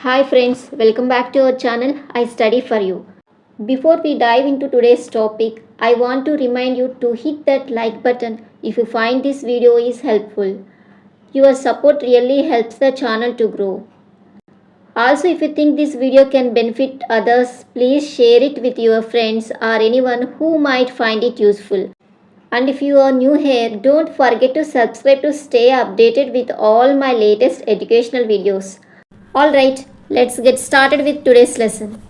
Hi friends, welcome back to our channel I Study for You. Before we dive into today's topic, I want to remind you to hit that like button if you find this video is helpful. Your support really helps the channel to grow. Also, if you think this video can benefit others, please share it with your friends or anyone who might find it useful. And if you are new here, don't forget to subscribe to stay updated with all my latest educational videos. Alright, let's get started with today's lesson.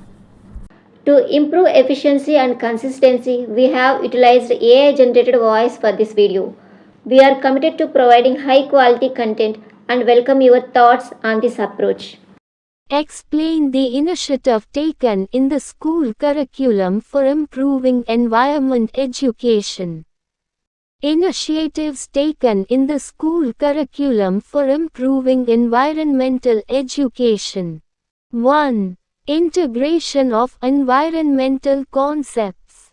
To improve efficiency and consistency, we have utilized AI generated voice for this video. We are committed to providing high quality content and welcome your thoughts on this approach. Explain the initiative taken in the school curriculum for improving environment education. Initiatives taken in the school curriculum for improving environmental education. 1. Integration of environmental concepts.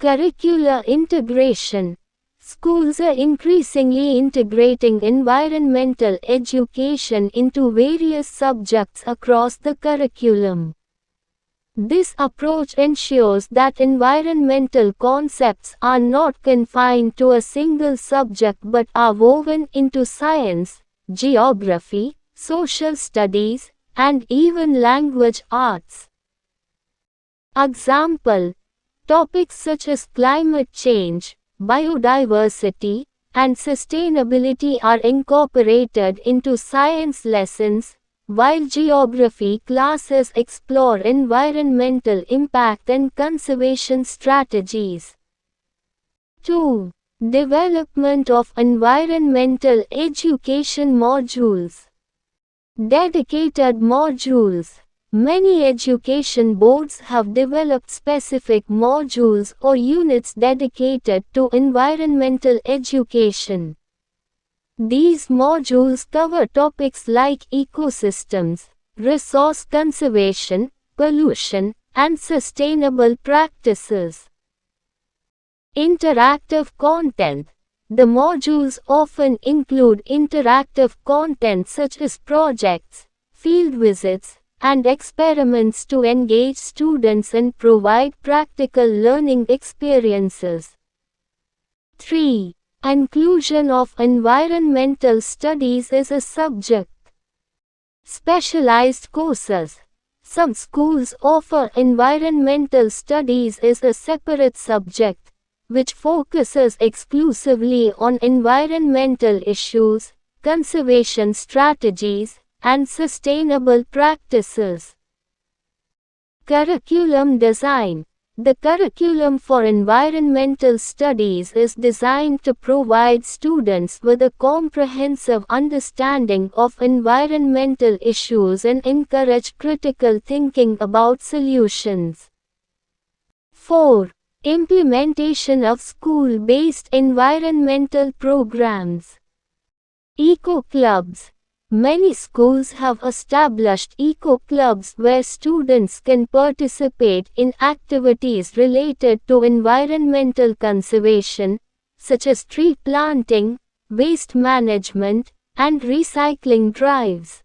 Curricular integration. Schools are increasingly integrating environmental education into various subjects across the curriculum. This approach ensures that environmental concepts are not confined to a single subject but are woven into science, geography, social studies, and even language arts. Example: topics such as climate change, biodiversity, and sustainability are incorporated into science lessons, while geography classes explore environmental impact and conservation strategies. 2. Development of environmental education modules. Dedicated modules. Many education boards have developed specific modules or units dedicated to environmental education. These modules cover topics like ecosystems, resource conservation, pollution, and sustainable practices. Interactive content. The modules often include interactive content such as projects, field visits, and experiments to engage students and provide practical learning experiences. 3. Inclusion of environmental studies as a subject. Specialized courses. Some schools offer environmental studies as a separate subject, which focuses exclusively on environmental issues, conservation strategies, and sustainable practices. Curriculum design. The curriculum for environmental studies is designed to provide students with a comprehensive understanding of environmental issues and encourage critical thinking about solutions. 4. Implementation of school-based environmental programs. Eco-clubs. Many schools have established eco-clubs where students can participate in activities related to environmental conservation, such as tree planting, waste management, and recycling drives.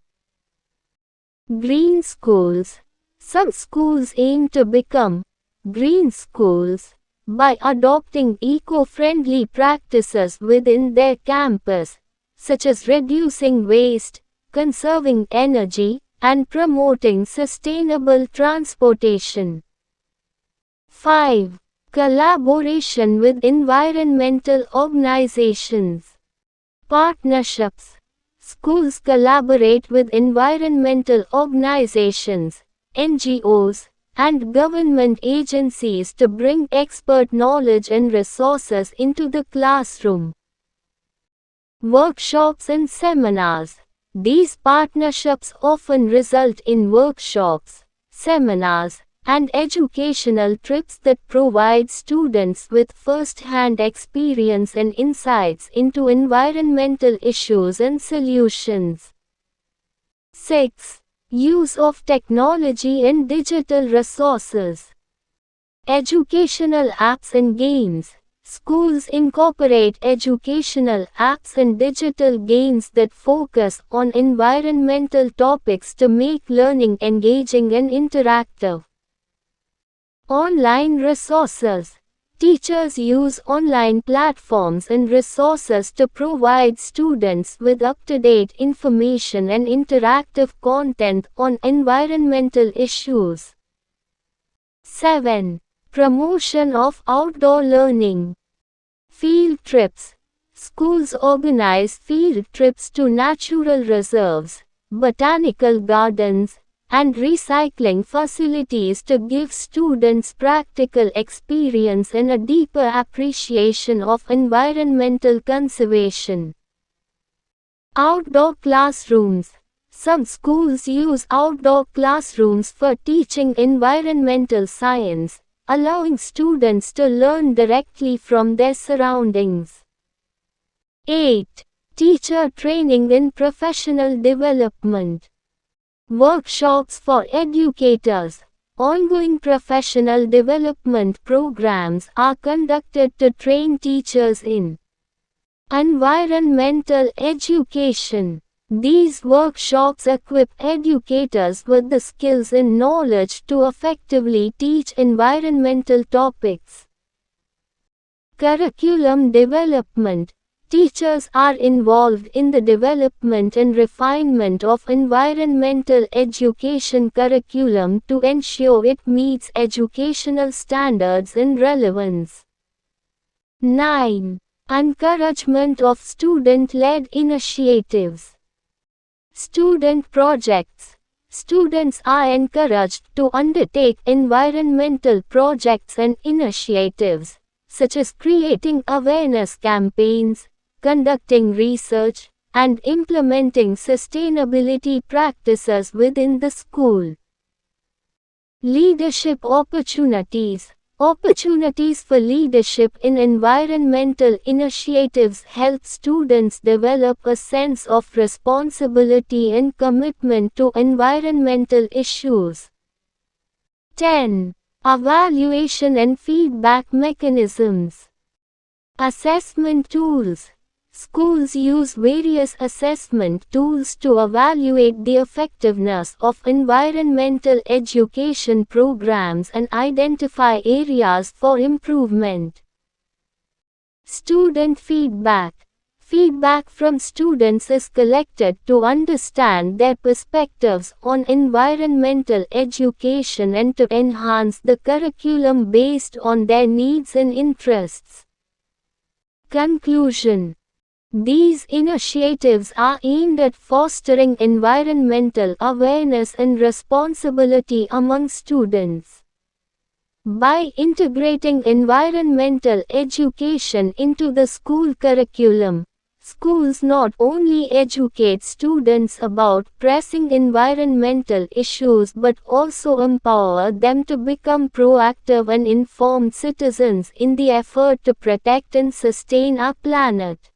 Green schools. Some schools aim to become green schools by adopting eco-friendly practices within their campus, such as reducing waste, conserving energy, and promoting sustainable transportation. 5. Collaboration with environmental organizations. Partnerships. Schools collaborate with environmental organizations, NGOs, and government agencies to bring expert knowledge and resources into the classroom. Workshops and seminars. These partnerships often result in workshops, seminars, and educational trips that provide students with first-hand experience and insights into environmental issues and solutions. 6. Use of technology and digital resources. Educational apps and games. Schools incorporate educational apps and digital games that focus on environmental topics to make learning engaging and interactive. Online resources. Teachers use online platforms and resources to provide students with up-to-date information and interactive content on environmental issues. 7. Promotion of outdoor learning. Field trips. Schools organize field trips to natural reserves, botanical gardens, and recycling facilities to give students practical experience and a deeper appreciation of environmental conservation. Outdoor classrooms. Some schools use outdoor classrooms for teaching environmental science, allowing students to learn directly from their surroundings. 8. Teacher training and professional development. Workshops for educators. Ongoing professional development programs are conducted to train teachers in environmental education. These workshops equip educators with the skills and knowledge to effectively teach environmental topics. Curriculum development. Teachers are involved in the development and refinement of environmental education curriculum to ensure it meets educational standards and relevance. 9. Encouragement of student-led initiatives. Student projects. Students are encouraged to undertake environmental projects and initiatives, such as creating awareness campaigns, conducting research, and implementing sustainability practices within the school. Leadership opportunities. Opportunities for leadership in environmental initiatives help students develop a sense of responsibility and commitment to environmental issues. 10. Evaluation and feedback mechanisms. Assessment tools. Schools use various assessment tools to evaluate the effectiveness of environmental education programs and identify areas for improvement. Student feedback. Feedback from students is collected to understand their perspectives on environmental education and to enhance the curriculum based on their needs and interests. Conclusion. These initiatives are aimed at fostering environmental awareness and responsibility among students. By integrating environmental education into the school curriculum, schools not only educate students about pressing environmental issues but also empower them to become proactive and informed citizens in the effort to protect and sustain our planet.